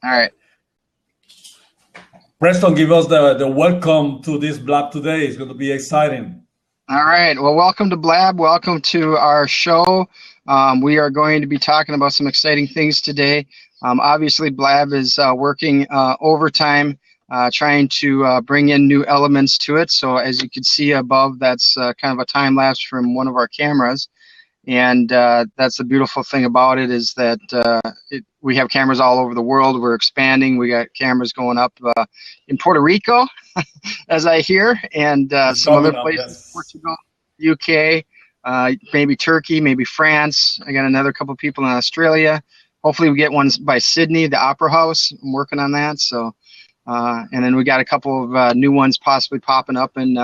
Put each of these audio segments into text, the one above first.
All right. Preston, give us the welcome to this Blab today. It's going to be exciting. All right. Well, welcome to Blab. Welcome to our show. We are going to be talking about some exciting things today. Obviously, Blab is working overtime, trying to bring in new elements to it. So as you can see above, that's kind of a time lapse from one of our cameras. And that's the beautiful thing about it is that we have cameras all over the world. We're expanding. We got cameras going up in Puerto Rico, as I hear, and some other places, Portugal, UK, maybe Turkey, maybe France. I got another couple people in Australia. Hopefully we get one by Sydney, the Opera House. I'm working on that. So, and then we got a couple of new ones possibly popping up in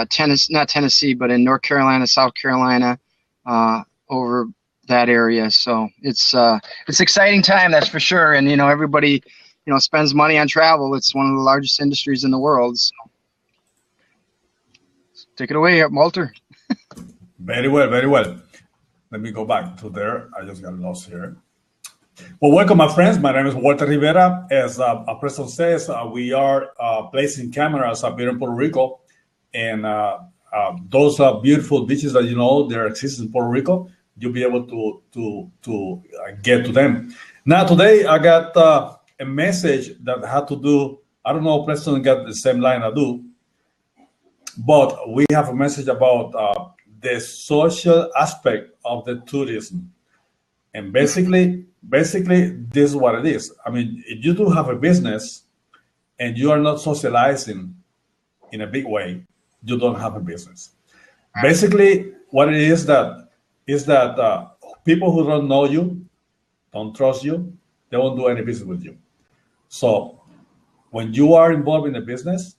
Tennessee, not Tennessee, but in North Carolina, South Carolina, over that area. So it's exciting time, that's for sure. And everybody spends money on travel. It's one of the largest industries in the world. So take it away, Walter. Very well, very well. Let me go back to there. I just got lost here. Well, welcome, my friends. My name is Walter Rivera. As Preston says, we are placing cameras up here in Puerto Rico. And those beautiful beaches that there exist in Puerto Rico, you'll be able to get to them. Now, today I got a message that had to do, I don't know if Preston got the same line I do, but we have a message about the social aspect of the tourism. And basically, this is what it is. I mean, if you do have a business and you are not socializing in a big way, you don't have a business. Basically, what it is that people who don't know you, don't trust you, they won't do any business with you. So when you are involved in a business,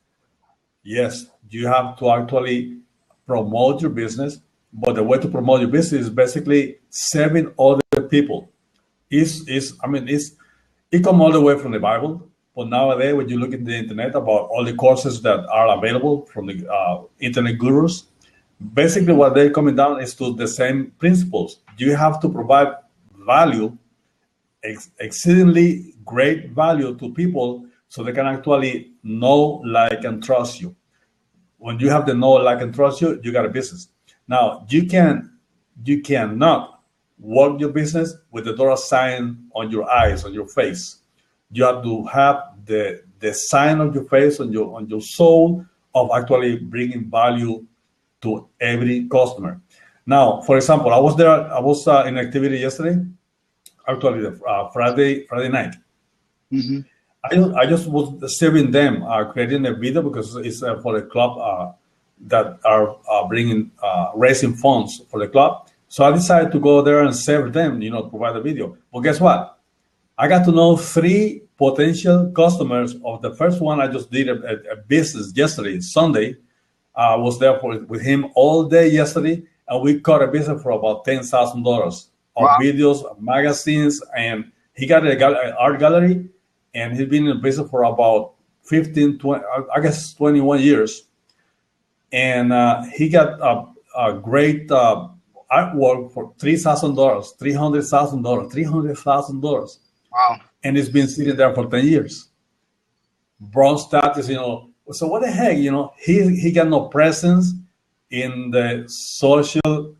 yes, you have to actually promote your business. But the way to promote your business is basically serving other people. It comes all the way from the Bible. But nowadays, when you look at the internet about all the courses that are available from the internet gurus, basically what they're coming down is to the same principles. You have to provide value, exceedingly great value to people so they can actually know, like, and trust you. When you have the know, like, and trust you, you got a business. Now, you cannot work your business with the dollar sign on your eyes, on your face. You have to have the sign on your face, on your soul, of actually bringing value to every customer. Now, for example, I was in activity yesterday, actually Friday night. Mm-hmm. I just was serving them, creating a video because it's for the club that are raising funds for the club. So I decided to go there and serve them, provide a video. Well, guess what? I got to know 3 potential customers. Of the first one, I just did a business yesterday, Sunday. I was there with him all day yesterday, and we cut a business for about $10,000 of videos, magazines, and he got an art gallery, and he's been in business for about 21 years. And he got a great artwork for $3,000, $300,000, $300,000. Wow. And it's been sitting there for 10 years. Bronze status, So what the heck, he got no presence in the social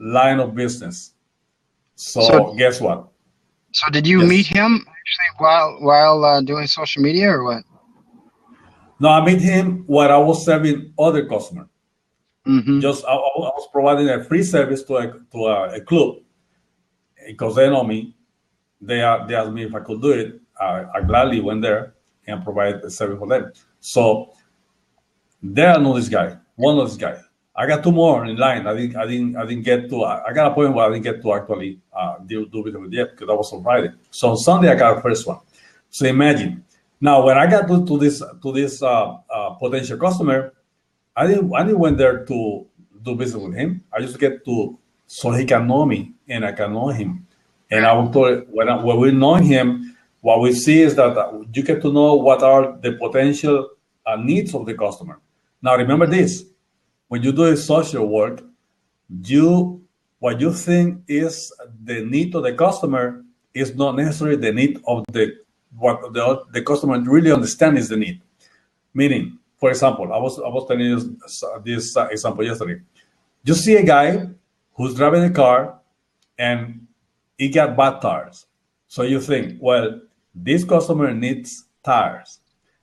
line of business. So guess what? So did you meet him actually while doing social media or what? No, I met him while I was serving other customers. Mm-hmm. I was providing a free service to a club because they know me. They asked me if I could do it. I gladly went there and provided a service for them. So there I know this guy, one of this guy. I got 2 more in line. I didn't get to. I got a point where I didn't get to actually do it with yet because I was on Friday. So on Sunday I got the first one. So imagine. Now when I got to this potential customer, I didn't went there to do business with him. I just get to so he can know me and I can know him. And I will tell you, when we know him, what we see is that you get to know what are the potential needs of the customer. Now remember this: when you do social work, what you think is the need of the customer is not necessarily the need of what the customer really understand is the need. Meaning, for example, I was telling you this example yesterday. You see a guy who's driving a car and he got bad tires. So you think, well, this customer needs tires.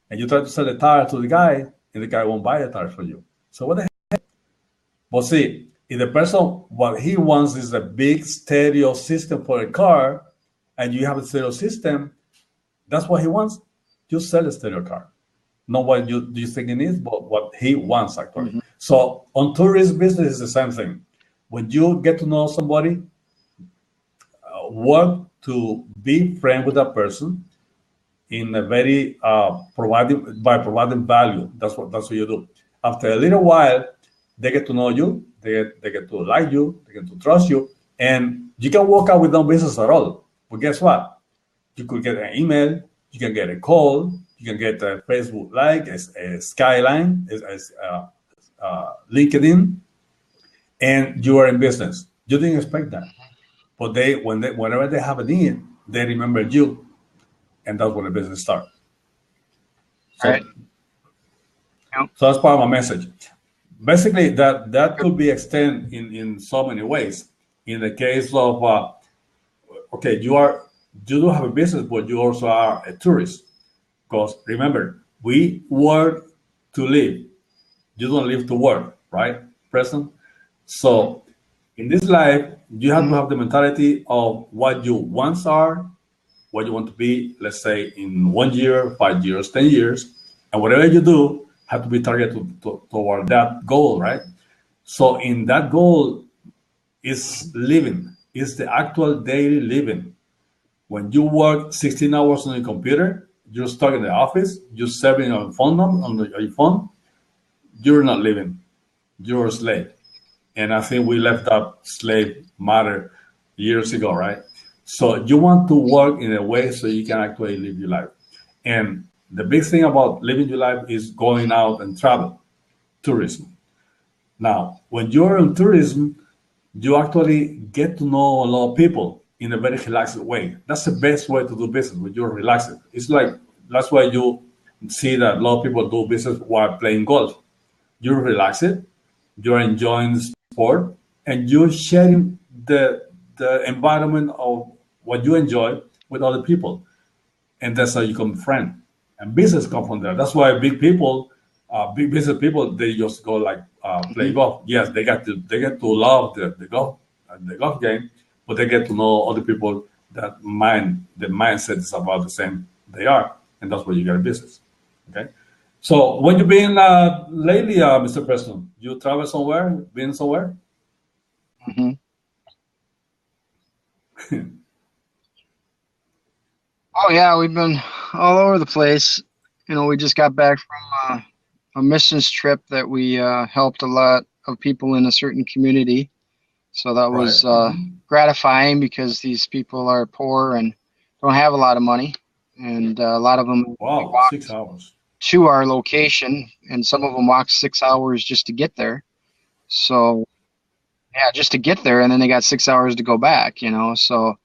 And you try to sell the tire to the guy, and the guy won't buy the tires for you. So what the heck? But see, if the person, what he wants is a big stereo system for a car, and you have a stereo system, that's what he wants, you sell a stereo car. Not what you think it is, but what he wants, actually. Mm-hmm. So on tourist business, it's the same thing. When you get to know somebody, work to be friend with that person in a very providing value. That's what you do. After a little while, they get to know you, they get to like you, they get to trust you, and you can walk out with no business at all. But guess what? You could get an email, you can get a call, you can get a Facebook like, a Skyline, LinkedIn, and you are in business. You didn't expect that. But whenever they have a need, they remember you, and that's when the business starts. So, right. So that's part of my message. Basically, that could be extended in so many ways. In the case of, okay, you do have a business, but you also are a tourist. Because remember, we work to live. You don't live to work, right, Preston? So in this life, you have to have the mentality of what your wants are, what you want to be, let's say, in 1 year, 5 years, 10 years. And whatever you do have to be targeted toward that goal, right? So in that goal is living, is the actual daily living. When you work 16 hours on your computer, you're stuck in the office, you're serving on your phone, you're not living, you're a slave. And I think we left that slave matter years ago, right? So you want to work in a way so you can actually live your life. And the big thing about living your life is going out and travel, tourism. Now, when you're in tourism, you actually get to know a lot of people in a very relaxed way. That's the best way to do business when you're relaxed. It's like, that's why you see that a lot of people do business while playing golf. You're relaxed, you're enjoying the sport, and you're sharing the environment of what you enjoy with other people. And that's how you become friend. And business come from there. That's why big business people, they just go like play golf. Yes, they get to love the golf game, but they get to know other people that the mindset is about the same they are, and that's where you get a business. Okay. So when you been lately, Mr. Preston? You travel somewhere? Been somewhere? Mm-hmm. Oh yeah, we've been all over the place. You know, we just got back from a missions trip that we helped a lot of people in a certain community. So that was gratifying because these people are poor and don't have a lot of money, and a lot of them walked 6 hours to our location, and some of them walked 6 hours just to get there. So yeah, just to get there, and then they got 6 hours to go back. You know, so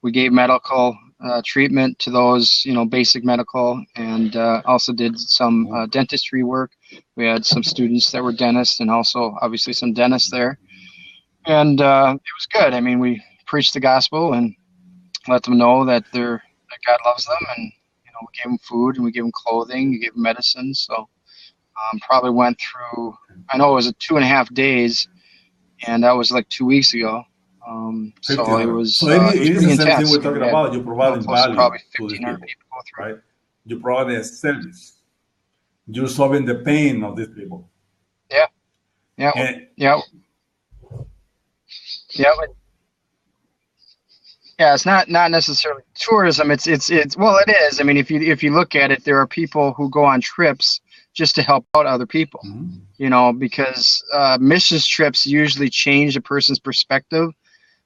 we gave medical treatment to those, you know, basic medical, and also did some dentistry work. We had some students that were dentists, and also obviously some dentists there. And it was good. I mean, we preached the gospel and let them know that God loves them, and you know, we gave them food and we gave them clothing, we gave them medicine. So probably went through, I know it was 2.5 days, and that was like 2 weeks ago. So it was. So it is the same thing we're talking we about. You're providing value probably to these 1,500 people, people go through. right? You provide a service. You're solving the pain of these people. Yeah. Yeah. And, yeah. Yeah. Yeah, it's not necessarily tourism. It's well, it is. I mean, if you look at it, there are people who go on trips just to help out other people. Mm-hmm. You know, because missions trips usually change a person's perspective.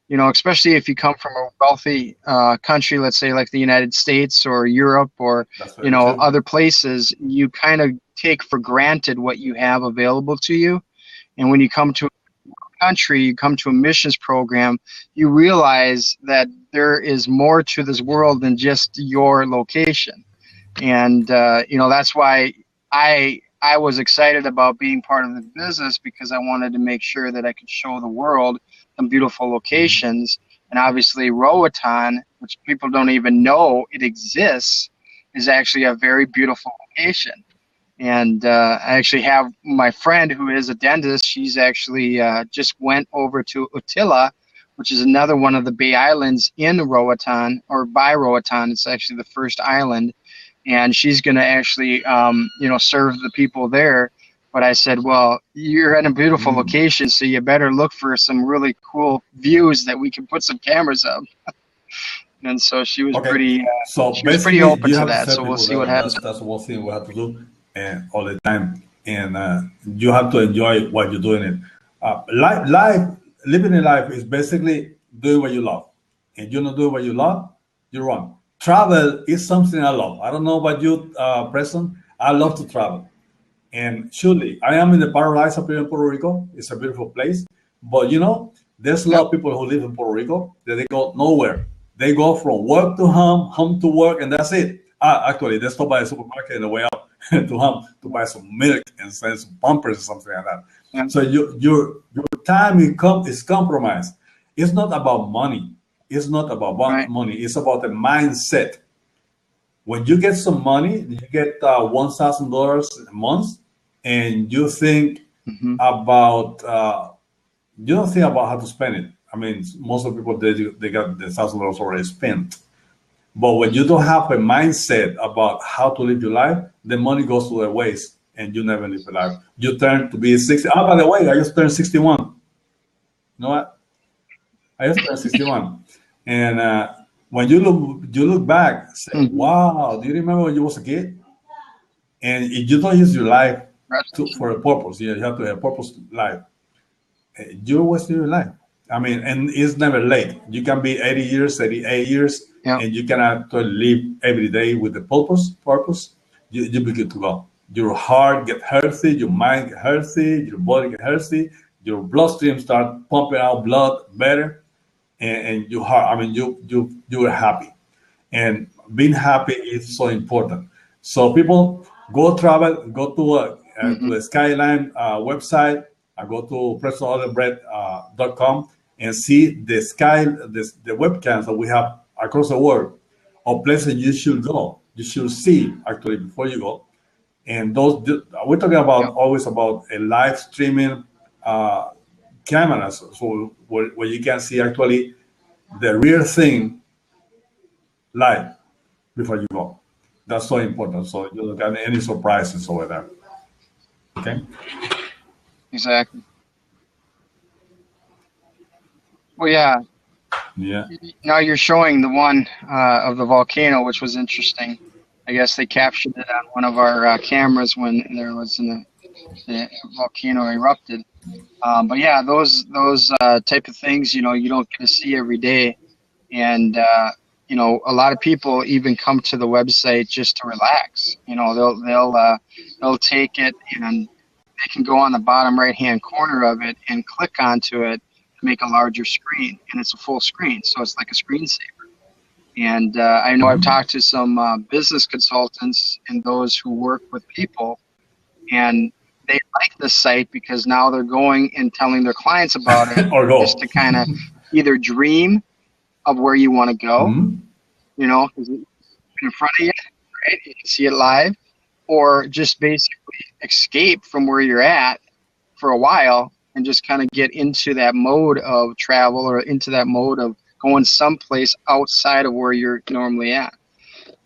You know, especially if you come from a wealthy country, let's say like the United States or Europe or you know other places, you kind of take for granted what you have available to you, and when you come to country, you come to a missions program, you realize that there is more to this world than just your location. And that's why I was excited about being part of the business, because I wanted to make sure that I could show the world some beautiful locations. And obviously Roatan, which people don't even know it exists, is actually a very beautiful location. And I actually have my friend who is a dentist. She's actually just went over to Utila, which is another one of the Bay Islands in Roatan, or by Roatan. It's actually the first island. And she's going to actually, serve the people there. But I said, well, you're at a beautiful location, so you better look for some really cool views that we can put some cameras up. And so she was pretty open to that. So we'll see what happens. That's one thing we have to do all the time. And you have to enjoy what you're doing. Living in life is basically doing what you love. And you're not doing what you love, you're wrong. Travel is something I love. I don't know about you, Preston. I love to travel. And surely, I am in the paradise up here in Puerto Rico. It's a beautiful place. But, there's a lot of people who live in Puerto Rico that they go nowhere. They go from work to home, home to work, and that's it. Actually, they stop by the supermarket on the way up to home to buy some milk and some bumpers or something like that. Yeah. So your time is compromised. It's not about money. It's not about money. It's about the mindset. When you get some money, you get $1,000 a month, and you think about you don't think about how to spend it. I mean, most of the people they got the $1,000 already spent. But when you don't have a mindset about how to live your life, the money goes to the waste, and you never live your life. You turn to be 60. Oh, by the way, I just turned 61. You know what? I just turned 61. And when you look back, say, wow, do you remember when you was a kid? And if you don't use your life for a purpose, you have to have a purpose life, you're wasting your life. I mean, and it's never late. You can be 80 years, 88 years, and you can actually live every day with the purpose. You'll be good to go. Your heart get healthy, your mind get healthy, your body get healthy, your bloodstream start pumping out blood better. And your heart, I mean, you are happy, and being happy is so important. So people go travel, go to the Skyline website, go to PrestonOliveBread.com and see the webcams that we have across the world of places you should go. You should see actually before you go. And those we're talking about always about a live streaming cameras, so where you can see actually the real thing live before you go. That's so important. So you don't get any surprises over there. Okay. Exactly. Well, yeah. Yeah. Now you're showing the one of the volcano, which was interesting. I guess they captured it on one of our cameras when there was the volcano erupted. But yeah, those type of things, you don't get to see every day. And, a lot of people even come to the website just to relax. They'll take it, and they can go on the bottom right-hand corner of it and click onto it to make a larger screen. And it's a full screen, so it's like a screensaver. And I know I've talked to some business consultants and those who work with people, and they like the site because now they're going and telling their clients about it just to kind of either dream of where you want to go, because it's in front of you, right? You can see it live, or just basically escape from where you're at for a while and just kind of get into that mode of travel or into that mode of going someplace outside of where you're normally at.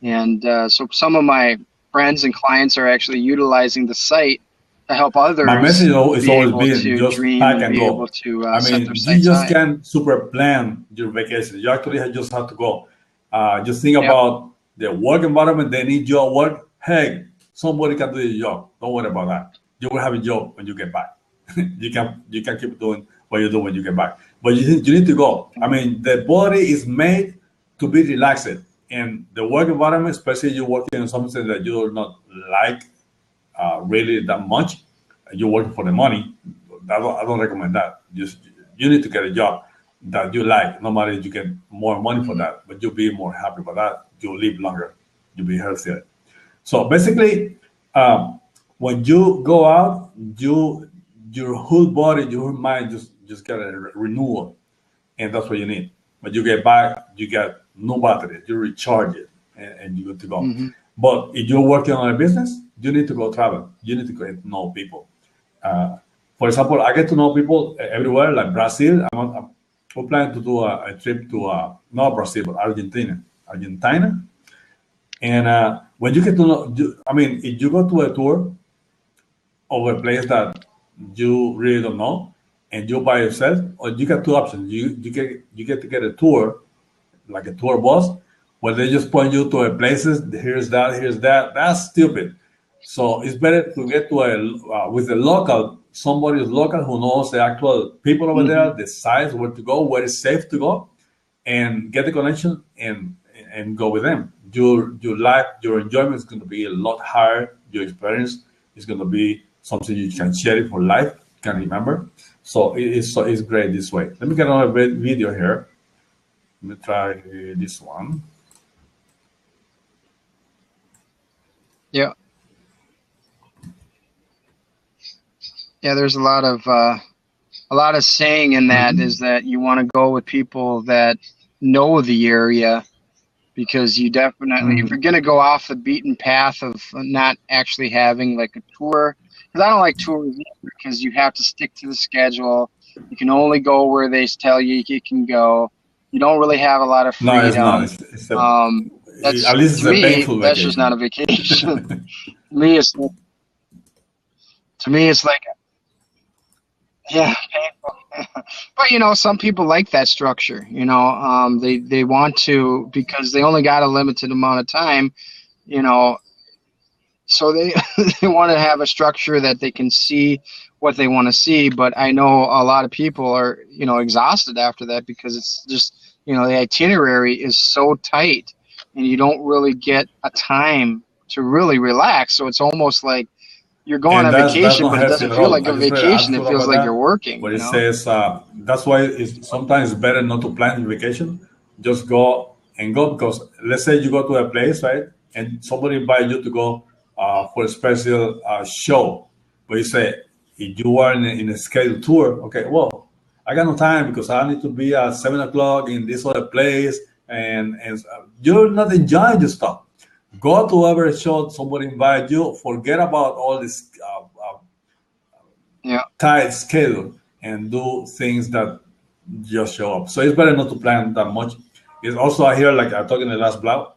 And so some of my friends and clients are actually utilizing the site to help others. My message is always been just pack and go. I mean, you just can't super plan your vacation. You actually just have to go. Just think about the work environment. They need you at work. Hey, somebody can do your job. Don't worry about that. You will have a job when you get back. you can keep doing what you do when you get back. But you need to go. I mean, the body is made to be relaxed. And the work environment, especially you're working on something that you do not like really that much, you're working for the money, I don't recommend that. Just you need to get a job that you like. No matter if you get more money for that, but you'll be more happy for that. You'll live longer. You'll be healthier. So basically, when you go out, your whole body, your whole mind just get a renewal, and that's what you need. When you get back, you get no battery. You recharge it, and you're good to go. Mm-hmm. But if you're working on a business, you need to go travel. You need to get to know people. For example, I get to know people everywhere, like Brazil. We're planning to do a trip to not Brazil, but Argentina. And when you get to know, if you go to a tour of a place that you really don't know, and you're by yourself, or you get two options. You get to get a tour, like a tour bus, where they just point you to a places. Here's that. That's stupid. So it's better to get to a with a local, somebody who's local who knows the actual people over there, decides where to go, where it's safe to go, and get the connection and go with them. Your life, your enjoyment is going to be a lot higher. Your experience is going to be something you can share it for life, can remember. So it's great this way. Let me get another video here. Let me try this one. Yeah. Yeah, there's a lot of saying in that is that you want to go with people that know the area, because you definitely, if you're going to go off the beaten path of not actually having like a tour, because I don't like tours because you have to stick to the schedule. You can only go where they tell you can go. You don't really have a lot of freedom. No, it's not. At least it's a painful vacation. That's just not a vacation. To me, it's like, yeah, painful. But some people like that structure. They want to, because they only got a limited amount of time. So they they want to have a structure that they can see what they want to see. But I know a lot of people are exhausted after that, because it's just the itinerary is so tight, and you don't really get a time to really relax. So it's almost like you're going on vacation, but it doesn't feel like a vacation. It feels like you're working. But it says that's why it's sometimes better not to plan your vacation. Just go, because let's say you go to a place, right, and somebody invites you to go for a special show, but you say, if you are in a scheduled tour, okay, well, I got no time because I need to be at 7 o'clock in this other place, and you're not enjoying your stuff. Go to whatever show somebody invite you. Forget about all this tight schedule and do things that just show up. So it's better not to plan that much. It's also, I hear, like I talked in the last blog,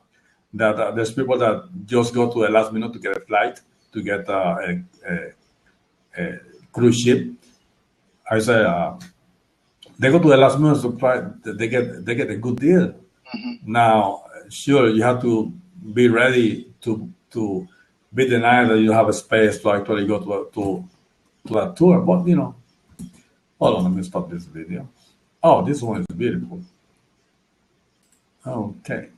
that there's people that just go to the last minute to get a flight, to get a cruise ship. I say they go to the last minute to try. They get a good deal. Now, sure, you have to be ready to be denied that you have a space to actually go to that tour. But hold on, let me stop this video. Oh, this one is beautiful. Okay.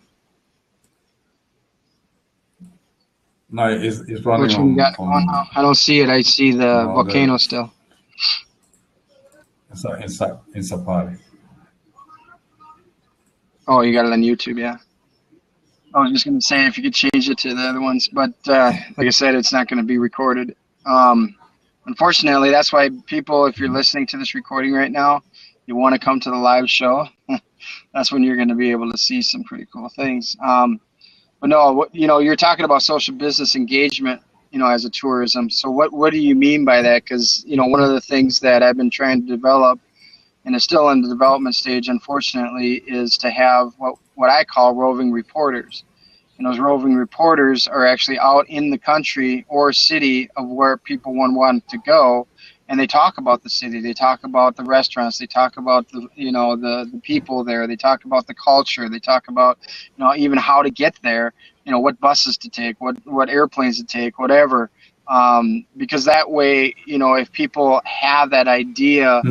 No, it's running. Which one you got on now? I don't see it. I see the volcano still. In Safari. Oh, you got it on YouTube, yeah. I was just going to say if you could change it to the other ones, but like I said, it's not going to be recorded. Unfortunately, that's why people, if you're listening to this recording right now, you want to come to the live show. That's when you're going to be able to see some pretty cool things. But no, you're talking about social business engagement, as a tourism. So what do you mean by that? Because, one of the things that I've been trying to develop, and is still in the development stage, unfortunately, is to have what I call roving reporters. And those roving reporters are actually out in the country or city of where people want to go, and they talk about the city. They talk about the restaurants. They talk about the people there. They talk about the culture. They talk about even how to get there. What buses to take, what airplanes to take, whatever. Because that way, if people have that idea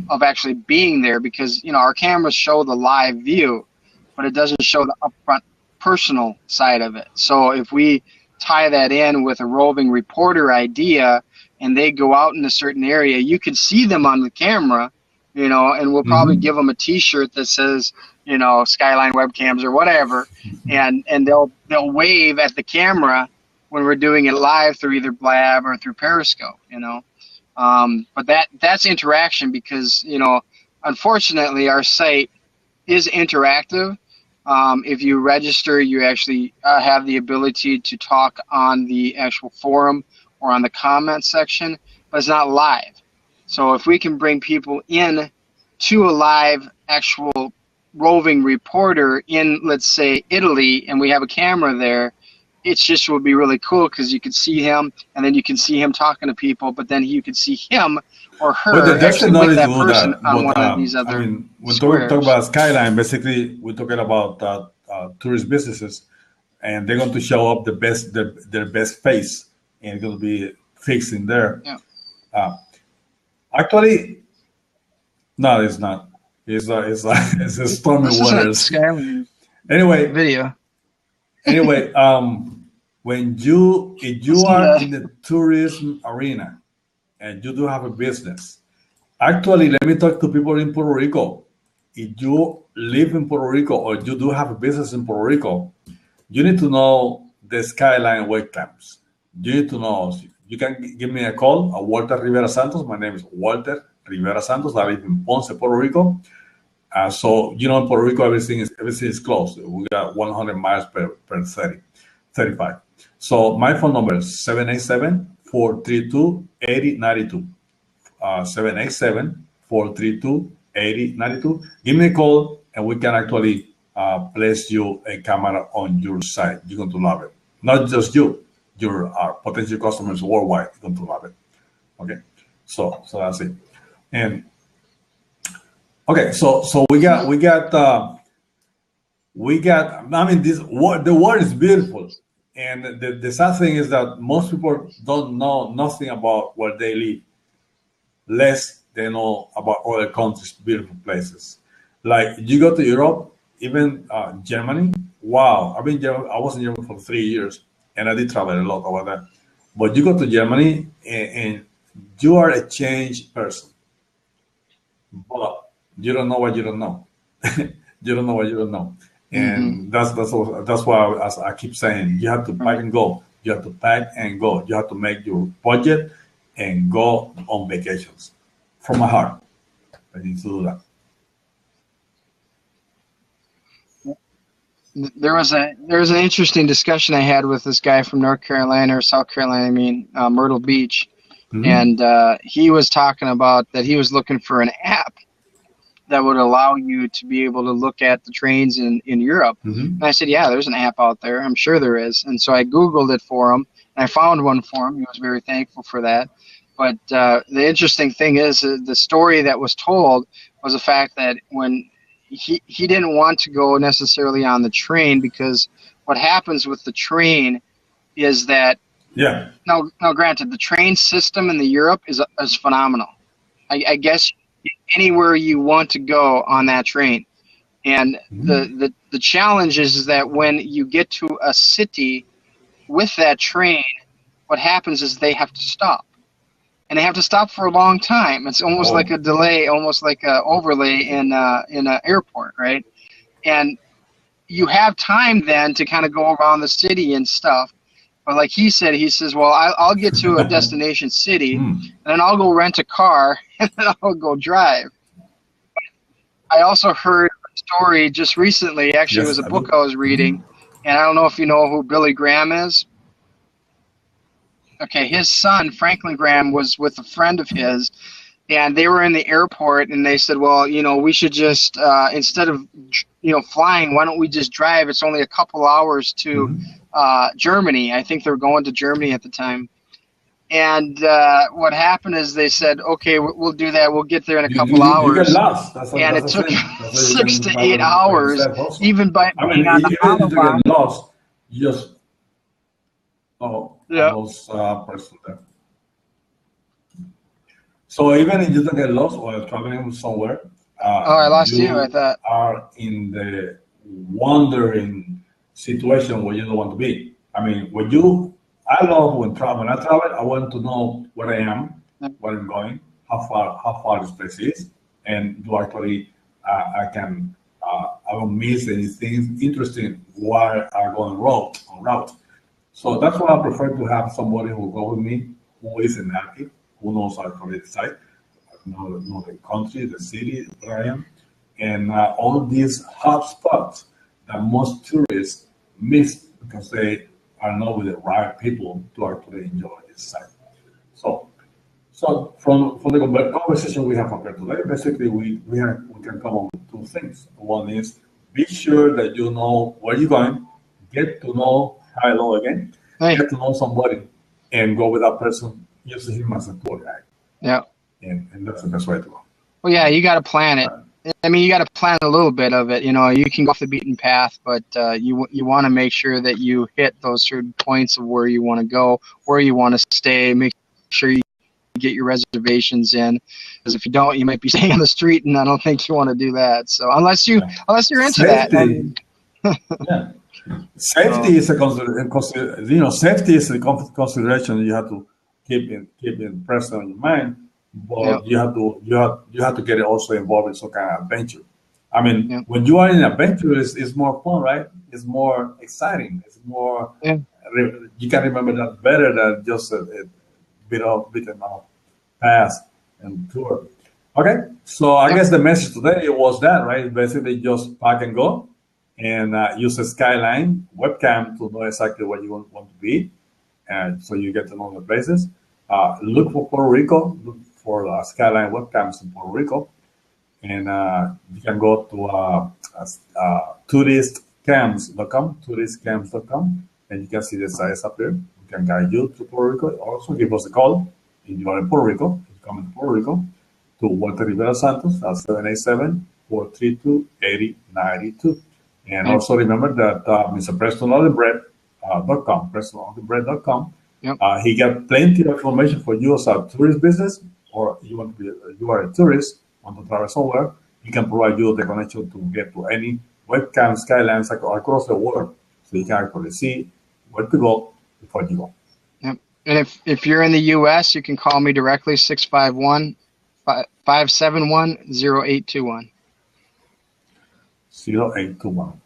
of actually being there, because our cameras show the live view, but it doesn't show the upfront personal side of it. So if we tie that in with a roving reporter idea, and they go out in a certain area, you can see them on the camera, you know, and we'll probably give them a T-shirt that says, you know, Skyline Webcams or whatever, and they'll wave at the camera when we're doing it live through either Blab or through Periscope, you know. But that's interaction because, you know, unfortunately our site is interactive. If you register, you actually have the ability to talk on the actual forum or on the comment section, but it's not live. So if we can bring people in to a live actual roving reporter in, let's say, Italy, and we have a camera there, it just would be really cool because you could see him, and then you can see him talking to people, but then you could see him or her actually with that person on one of these other when squares. we talk about Skyline, basically we're talking about tourist businesses, and they're going to show up their best face, and it's going to be fixed in there. Yeah. Actually, no, it's not. It's a stormy waters. Anyway, Video. Anyway, if you are in the tourism arena and you do have a business, actually, let me talk to people in Puerto Rico. If you live in Puerto Rico or you do have a business in Puerto Rico, you need to know the Skyline webcams. You need to know. You can give me a call, Walter Rivera Santos. My name is Walter Rivera Santos. I live in Ponce, Puerto Rico. So, you know, in Puerto Rico, everything is close. We got 100 miles per 35. So my phone number is 787-432-8092. 787-432-8092. Give me a call, and we can actually place you a camera on your site. You're going to love it. Not just you. Your potential customers worldwide are going to love it. Okay, so that's it. And okay, so we got. I mean, the world is beautiful, and the sad thing is that most people don't know nothing about where they live, less they know about other countries, beautiful places. Like you go to Europe, even Germany. Wow, I was in Germany for 3 years, and I did travel a lot over there. But you go to Germany, and you are a changed person. But you don't know what you don't know. You don't know what you don't know, and that's why as I keep saying, you have to pack and go. You have to pack and go. You have to make your budget and go on vacations. From my heart, I need to do that. There was an interesting discussion I had with this guy from North Carolina or South Carolina, Myrtle Beach, and he was talking about that he was looking for an app that would allow you to be able to look at the trains in Europe. And I said, yeah, there's an app out there. I'm sure there is. And so I Googled it for him, and I found one for him. He was very thankful for that. But the interesting thing is the story that was told was the fact that when he didn't want to go necessarily on the train, because what happens with the train is that now granted, the train system in the Europe is phenomenal. I guess anywhere you want to go on that train, and the challenge is that when you get to a city with that train, what happens is they have to stop. And they have to stop for a long time. It's almost like a delay, almost like an overlay in an airport, right? And you have time then to kind of go around the city and stuff. But like he says, well, I'll get to a destination city, and then I'll go rent a car, and then I'll go drive. I also heard a story just recently. Actually, it was a book I was reading, and I don't know if you know who Billy Graham is. Okay, his son, Franklin Graham, was with a friend of his, and they were in the airport, and they said, well, we should just, instead of, flying, why don't we just drive? It's only a couple hours to Germany. I think they were going to Germany at the time. And what happened is they said, okay, we'll do that. We'll get there in a couple hours. You get lost. And it took 6 to 8 hours, even by being on the Autobahn. Get lost, you just... person there. So even if you don't get lost or traveling somewhere, I lost you. I thought are in the wandering situation where you don't want to be. I mean, when you I love when I travel, I want to know where I am, where I'm going, how far this place is, and do actually I don't miss anything interesting while I go on route. So that's why I prefer to have somebody who go with me, who is an active, who knows actually the site, know the country, the city where I am, and all of these hot spots that most tourists miss because they are not with the right people to actually enjoy this site. So, so from the conversation we have here today, basically we can come up with two things. One is be sure that you know where you're going, get to know hello again, Hey, get to know somebody, and go with that person. Use him as a tour guide, yeah. and that's the best way to go. Well, yeah, you got to plan it. I mean, you got to plan a little bit of it. You know, you can go off the beaten path, but you want to make sure that you hit those certain points of where you want to go, where you want to stay. Make sure you get your reservations in, because if you don't, you might be staying on the street, and I don't think you want to do that. So unless you're into that, I Safety, mean, yeah. Safety is a safety is a consideration you have to keep in present on your mind, yeah, but you have to get it also involved in some kind of adventure. I yeah, mean, when you are in adventure, it's more fun, right? It's more exciting. It's more yeah, you can remember that better than just a beaten out pass and tour. Okay, so I yeah, guess the message today was that, right? Basically, just pack and go and use a Skyline webcam to know exactly where you want to be, and so you get to know the places. Look for Puerto Rico. Look for Skyline webcams in Puerto Rico, and you can go to touristcams.com, and you can see the sites up there. We can guide you to Puerto Rico. Also, give us a call if you are in Puerto Rico. If you come to Puerto Rico, to Walter Rivera Santos at 787-432-8092. And yeah, also remember that Mr. PrestonOliveBread.com, PrestonOliveBread.com, yep, he got plenty of information for you as a tourist business, or you are a tourist, want to travel somewhere. He can provide you the connection to get to any webcam skylines across the world, so you can actually see where to go before you go. yep. And if you're in the U.S., you can call me directly 651-571-0821. 0821.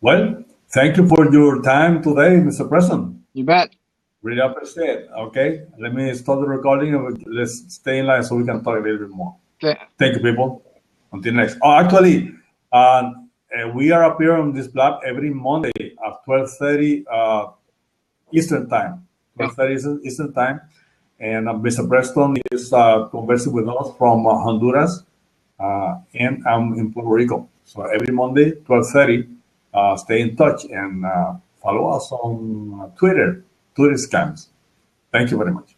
Well, thank you for your time today, Mr. Preston. You bet. Really appreciate it. Okay, let me stop the recording and let's stay in line so we can talk a little bit more. Okay. Thank you, people. Until next. Oh, actually, we are up here on this blog every Monday at 12:30 Eastern Time. 12:30 Eastern Time. And Mr. Preston is conversing with us from Honduras, and I'm in Puerto Rico. So every Monday, 12:30, stay in touch and follow us on Twitter, Tourist Scams. Thank you very much.